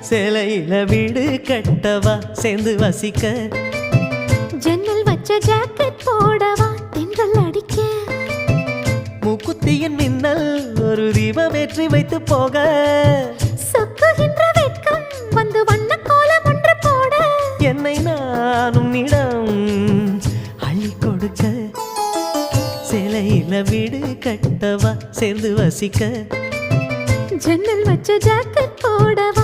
சேலையில வீடு கட்டவா சேர்ந்து வசிக்க ஜன்னல் வச்ச ஜாக்கெட் போடவா தென்றல் அடிக்க மூக்குத்தியின் மின்னல் ஒரு தீபம் ஏற்றி வைத்து போக சொக்குகின்ற வெட்கம் வந்து வண்ண கோலம் ஒன்று போட என்னை நானும் நிடம் அள்ளி கொடுக்க சேலையில வீடு கட்டவா சேர்ந்து வசிக்க ஜன்னல் வச்ச ஜாக்கெட் போடவா